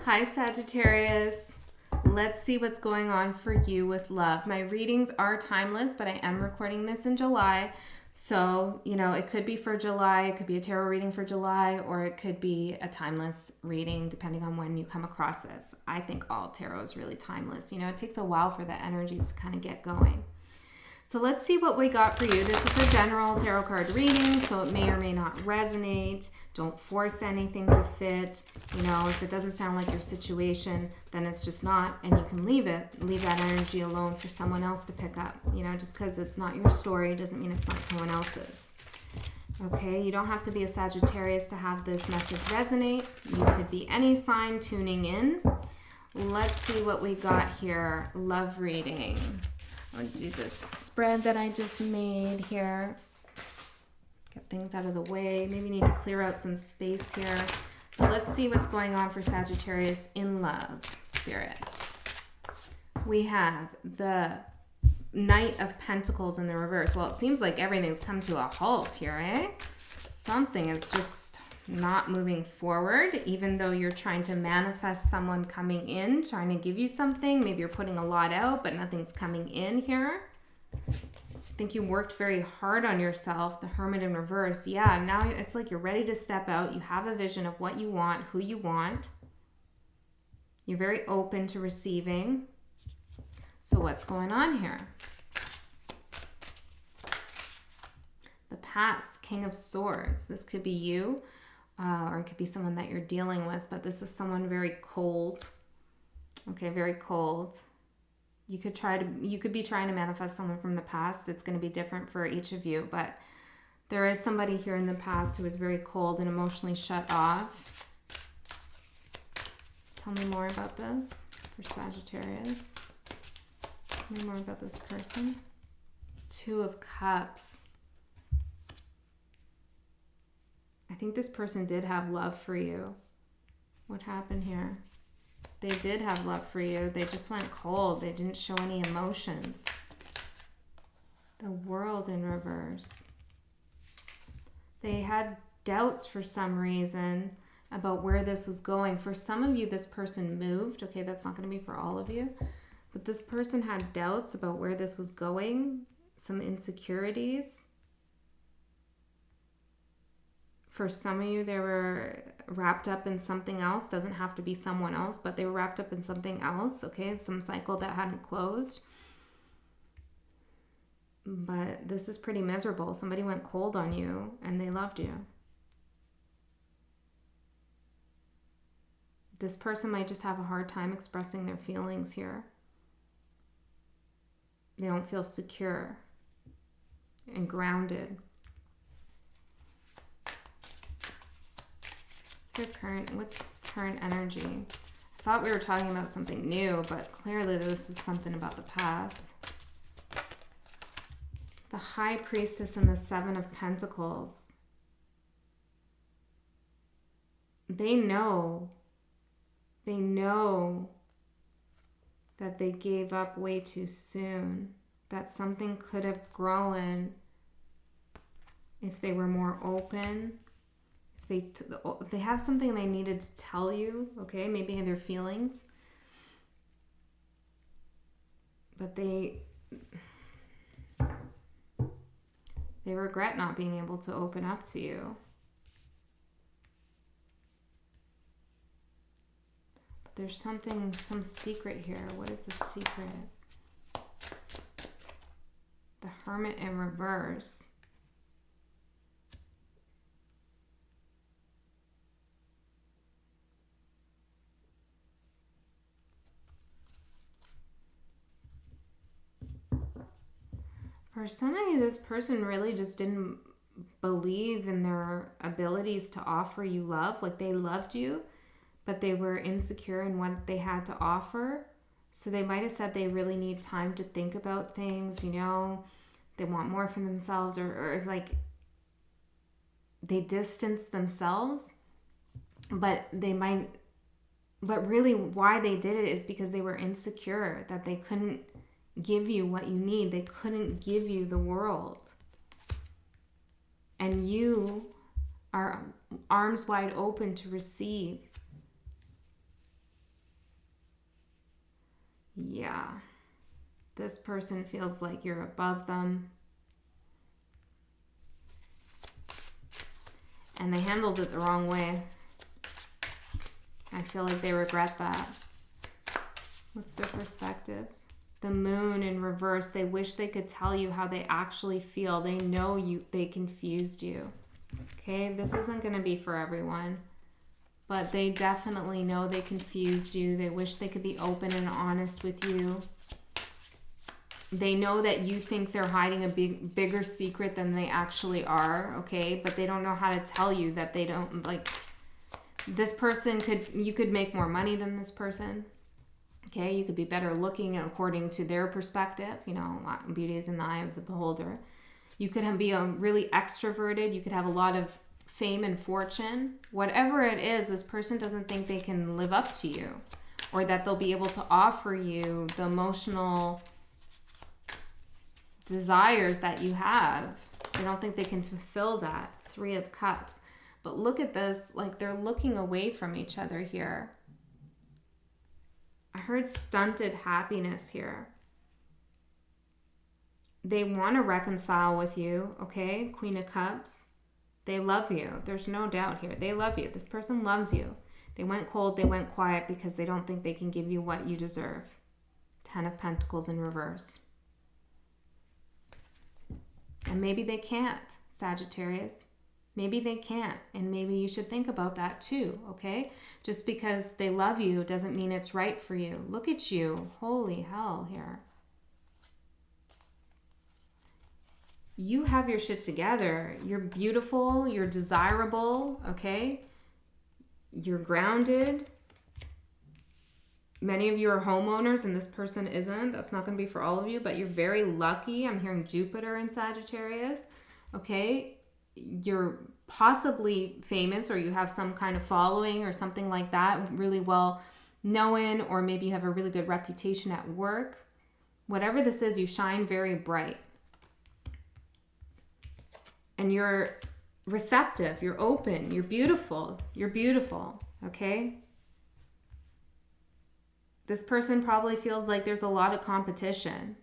Hi, Sagittarius. Let's see what's going on for you with love. My readings are timeless, but I am recording this in July. So, it could be for July, it could be a tarot reading for July, or it could be a timeless reading depending on when you come across this. I think all tarot is really timeless. It takes a while for the energies to kind of get going. So let's see what we got for you. This is a general tarot card reading, so it may or may not resonate. Don't force anything to fit. If it doesn't sound like your situation, then it's just not, and you can leave it. Leave that energy alone for someone else to pick up. Just because it's not your story doesn't mean it's not someone else's. Okay, you don't have to be a Sagittarius to have this message resonate. You could be any sign tuning in. Let's see what we got here. Love reading. I'm going to do this spread that I just made here. Get things out of the way. Maybe need to clear out some space here. But let's see what's going on for Sagittarius in love, Spirit. We have the Knight of Pentacles in the reverse. Well, it seems like everything's come to a halt here, eh? Something is just not moving forward, even though you're trying to manifest someone coming in, trying to give you something. Maybe you're putting a lot out, but nothing's coming in here. I think you worked very hard on yourself. The Hermit in reverse. Yeah, now it's like you're ready to step out. You have a vision of what you want, who you want. You're very open to receiving. So what's going on here? The past, King of Swords. This could be you. Or it could be someone that you're dealing with, but this is someone very cold. Okay, very cold. You could be trying to manifest someone from the past. It's going to be different for each of you, but there is somebody here in the past who is very cold and emotionally shut off. Tell me more about this for Sagittarius. Tell me more about this person. Two of Cups. I think this person did have love for you. What happened here? They did have love for you. They just went cold. They didn't show any emotions. The World in reverse. They had doubts for some reason about where this was going. For some of you, this person moved. Okay, that's not going to be for all of you. But this person had doubts about where this was going. Some insecurities. For some of you, they were wrapped up in something else. Doesn't have to be someone else, but they were wrapped up in something else. Okay, it's some cycle that hadn't closed. But this is pretty miserable. Somebody went cold on you and they loved you. This person might just have a hard time expressing their feelings here. They don't feel secure and grounded. What's this current energy? I thought we were talking about something new, but clearly this is something about the past. The High Priestess and the Seven of Pentacles. They know that they gave up way too soon, that something could have grown if they were more open. They have something they needed to tell you, okay? Maybe their feelings. But they regret not being able to open up to you. But there's some secret here. What is the secret? The Hermit in reverse. For some of you, this person really just didn't believe in their abilities to offer you love. Like they loved you, but they were insecure in what they had to offer. So they might have said they really need time to think about things, they want more for themselves, or like they distance themselves. But really why they did it is because they were insecure, that they couldn't give you what you need. They couldn't give you the world. And you are arms wide open to receive. Yeah. This person feels like you're above them. And they handled it the wrong way. I feel like they regret that. What's their perspective? The moon in reverse. They wish they could tell you how they actually feel. They know they confused you. Okay, this isn't going to be for everyone. But they definitely know they confused you. They wish they could be open and honest with you. They know that you think they're hiding a bigger secret than they actually are, okay? But they don't know how to tell you that they don't, like, this person you could make more money than this person, okay? You could be better looking according to their perspective. You know, beauty is in the eye of the beholder. You could be really extroverted. You could have a lot of fame and fortune. Whatever it is, this person doesn't think they can live up to you, or that they'll be able to offer you the emotional desires that you have. They don't think they can fulfill that. 3 of Cups. But look at this, like they're looking away from each other here. I heard stunted happiness here. They want to reconcile with you, okay? Queen of Cups. They love you. There's no doubt here. They love you. This person loves you. They went cold, they went quiet because they don't think they can give you what you deserve. 10 of Pentacles in reverse. And maybe they can't, Sagittarius. Maybe they can't. And maybe you should think about that too, okay? Just because they love you doesn't mean it's right for you. Look at you. Holy hell here. You have your shit together. You're beautiful. You're desirable, okay? You're grounded. Many of you are homeowners and this person isn't. That's not going to be for all of you, but you're very lucky. I'm hearing Jupiter in Sagittarius, okay? You're possibly famous, or you have some kind of following or something like that, really well known, or maybe you have a really good reputation at work. Whatever this is, you shine very bright. And you're receptive, you're open, you're beautiful, okay? This person probably feels like there's a lot of competition.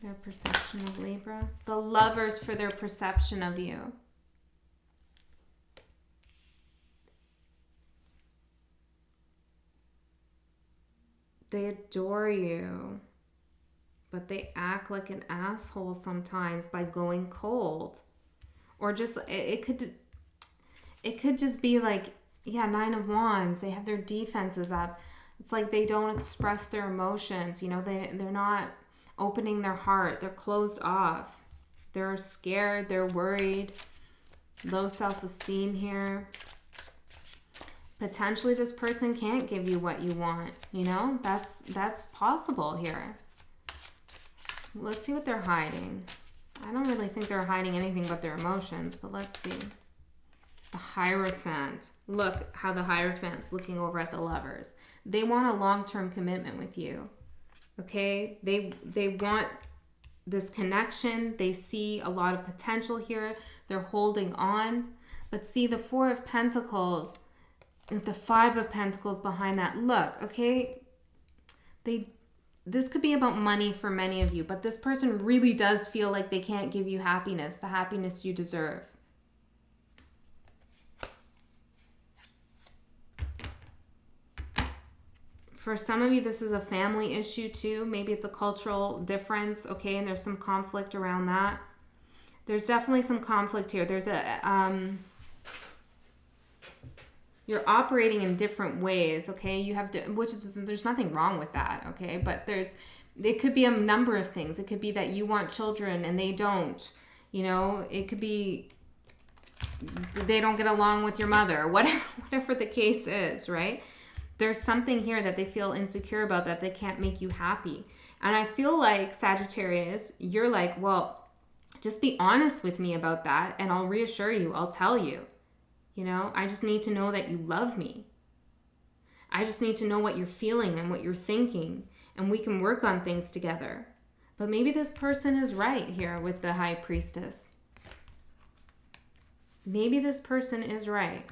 Their perception of Libra. The Lovers for their perception of you. They adore you, but they act like an asshole sometimes by going cold. Or just, it could just be like, yeah, 9 of Wands. They have their defenses up. It's like they don't express their emotions. You know, they're not opening their heart. They're closed off. They're scared. They're worried. Low self-esteem here. Potentially this person can't give you what you want, you know? That's possible here. Let's see what they're hiding. I don't really think they're hiding anything but their emotions, but let's see. The Hierophant. Look how the Hierophant's looking over at the Lovers. They want a long-term commitment with you, okay? They want this connection. They see a lot of potential here. They're holding on. But see, the 4 of Pentacles, the 5 of Pentacles behind that. Look, okay, this could be about money for many of you, but this person really does feel like they can't give you happiness, the happiness you deserve. For some of you, this is a family issue too. Maybe it's a cultural difference, okay, and there's some conflict around that. There's definitely some conflict here. There's you're operating in different ways, okay? You have to, there's nothing wrong with that, okay? But it could be a number of things. It could be that you want children and they don't, you know? It could be they don't get along with your mother, whatever the case is, right? There's something here that they feel insecure about, that they can't make you happy. And I feel like, Sagittarius, you're like, well, just be honest with me about that and I'll reassure you, I'll tell you. You know, I just need to know that you love me. I just need to know what you're feeling and what you're thinking, and we can work on things together. But maybe this person is right here with the High Priestess. Maybe this person is right.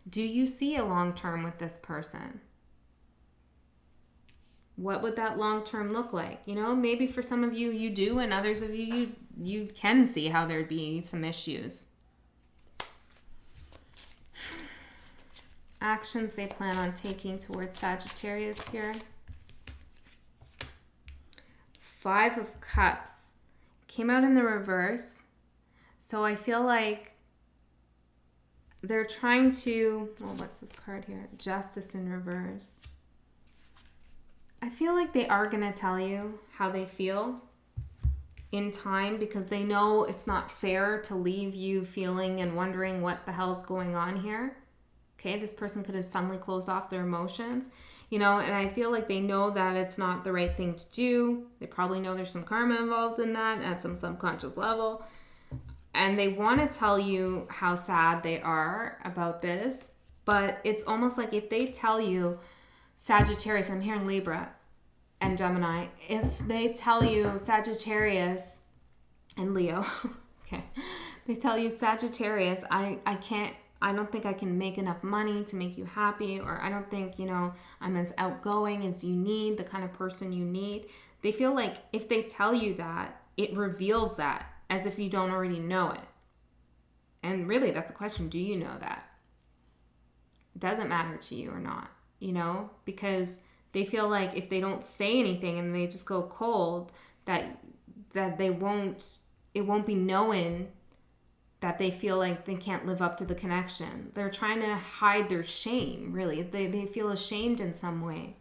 Do you see a long term with this person? What would that long term look like? You know, maybe for some of you, you do, and others of you, you can see how there'd be some issues. Actions they plan on taking towards Sagittarius here. 5 of Cups. Came out in the reverse. So I feel like they're trying to, well, what's this card here? Justice in reverse. I feel like they are going to tell you how they feel in time because they know it's not fair to leave you feeling and wondering what the hell's going on here. Okay, this person could have suddenly closed off their emotions, you know, and I feel like they know that it's not the right thing to do. They probably know there's some karma involved in that at some subconscious level. And they want to tell you how sad they are about this, but it's almost like if they tell you, Sagittarius, I'm hearing Libra and Gemini, if they tell you Sagittarius and Leo, okay, they tell you Sagittarius, I don't think I can make enough money to make you happy, or I don't think, you know, I'm as outgoing as you need, the kind of person you need. They feel like if they tell you that, it reveals that as if you don't already know it. And really, that's a question. Do you know that? It doesn't matter to you or not, you know, because they feel like if they don't say anything and they just go cold, that it won't be known that they feel like they can't live up to the connection. They're trying to hide their shame, really. They feel ashamed in some way.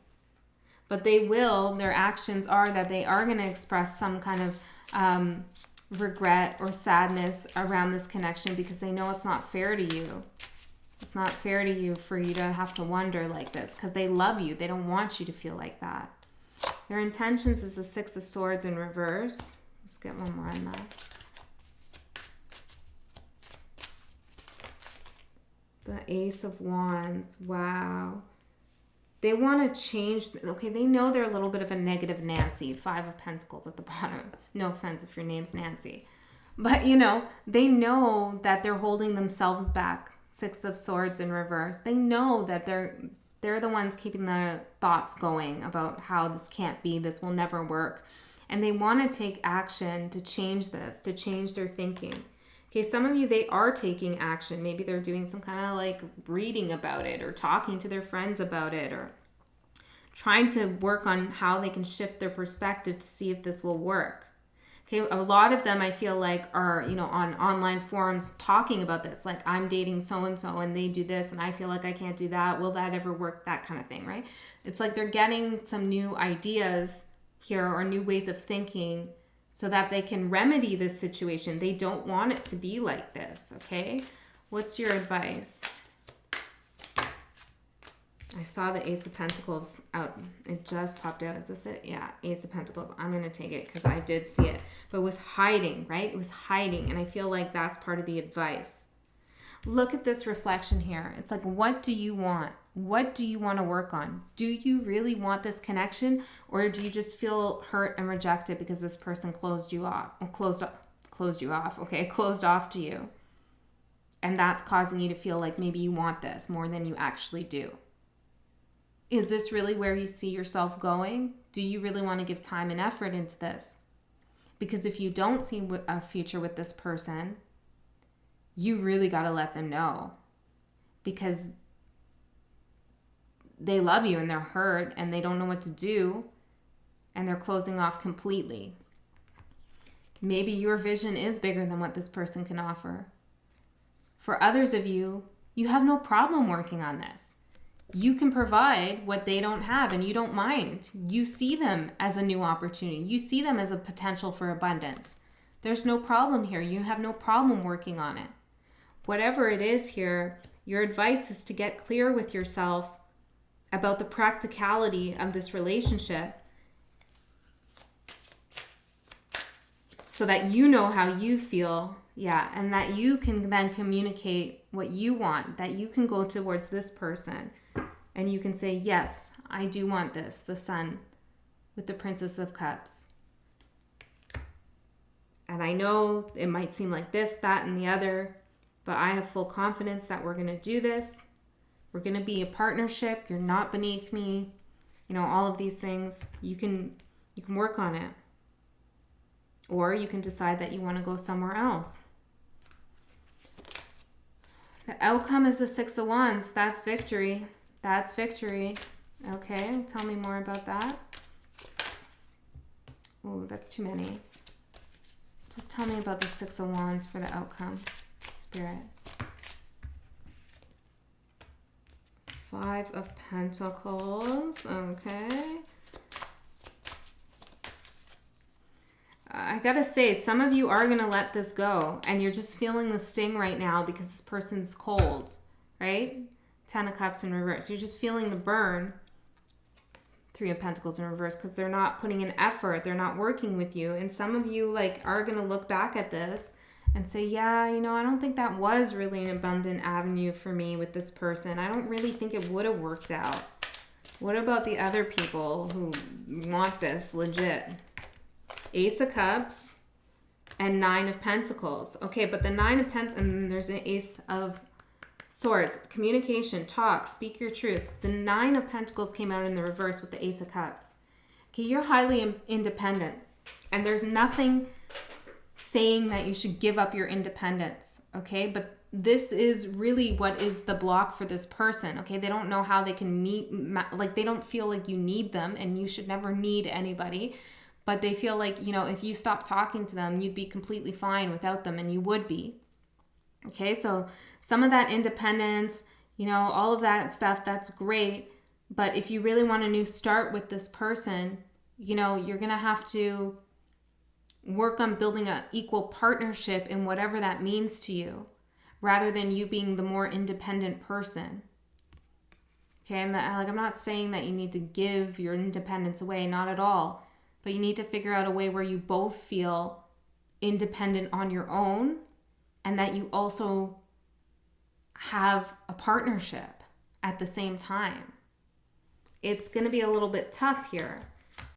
But they will, their actions are that they are going to express some kind of regret or sadness around this connection because they know it's not fair to you. It's not fair to you for you to have to wonder like this because they love you. They don't want you to feel like that. Their intentions is the 6 of Swords in reverse. Let's get one more on that. The Ace of Wands. Wow. They want to change. Okay, they know they're a little bit of a negative Nancy. 5 of Pentacles at the bottom. No offense if your name's Nancy. But, you know, they know that they're holding themselves back. 6 of Swords in reverse. They know that they're the ones keeping the thoughts going about how this can't be, this will never work. And they want to take action to change this, to change their thinking. Okay, some of you, they are taking action. Maybe they're doing some kind of like reading about it or talking to their friends about it or trying to work on how they can shift their perspective to see if this will work. Okay, a lot of them I feel like are, you know, on online forums talking about this. Like, I'm dating so-and-so and they do this and I feel like I can't do that. Will that ever work? That kind of thing, right? It's like they're getting some new ideas here or new ways of thinking so that they can remedy this situation. They don't want it to be like this, okay? What's your advice? I saw the Ace of Pentacles out. It just popped out. Is this it? Yeah, Ace of Pentacles. I'm going to take it because I did see it. But it was hiding, right? It was hiding. And I feel like that's part of the advice. Look at this reflection here. It's like, what do you want? What do you want to work on? Do you really want this connection? Or do you just feel hurt and rejected because this person closed you off? Closed off to you. And that's causing you to feel like maybe you want this more than you actually do. Is this really where you see yourself going? Do you really want to give time and effort into this? Because if you don't see a future with this person, you really got to let them know. Because they love you and they're hurt and they don't know what to do and they're closing off completely. Maybe your vision is bigger than what this person can offer. For others of you, you have no problem working on this. You can provide what they don't have and you don't mind. You see them as a new opportunity. You see them as a potential for abundance. There's no problem here. You have no problem working on it. Whatever it is here, your advice is to get clear with yourself about the practicality of this relationship so that you know how you feel, and that you can then communicate what you want, that you can go towards this person and you can say, yes, I do want this, the sun. with the Princess of Cups. And I know it might seem like this, that, and the other, but I have full confidence that we're going to do this. We're going to be a partnership. You're not beneath me. You know, all of these things. You can work on it. Or you can decide that you want to go somewhere else. The outcome is the Six of Wands. That's victory. That's victory. Okay, tell me more about that. Oh, that's too many. Just tell me about the Six of Wands for the outcome, Spirit. Five of Pentacles. Okay. I gotta say, some of you are gonna let this go, and you're just feeling the sting right now because this person's cold, right? 10 of Cups in reverse. You're just feeling the burn. 3 of Pentacles in reverse because they're not putting in effort. They're not working with you. And some of you are gonna look back at this and say, yeah, I don't think that was really an abundant avenue for me with this person. I don't really think it would have worked out. What about the other people who want this legit? Ace of Cups and 9 of Pentacles. Okay, but the 9 of Pentacles, and then there's an Ace of Swords. Communication, talk, speak your truth. The 9 of Pentacles came out in the reverse with the Ace of Cups. Okay, you're highly independent, and there's nothing saying that you should give up your independence, okay? But this is really what is the block for this person, okay? They don't know how they can they don't feel like you need them, and you should never need anybody. But they feel like, if you stop talking to them, you'd be completely fine without them, and you would be. Okay, so some of that independence, all of that stuff, that's great. But if you really want a new start with this person, you're going to have to work on building an equal partnership in whatever that means to you, rather than you being the more independent person. Okay, and I'm not saying that you need to give your independence away, not at all. But you need to figure out a way where you both feel independent on your own, and that you also have a partnership at the same time. It's going to be a little bit tough here.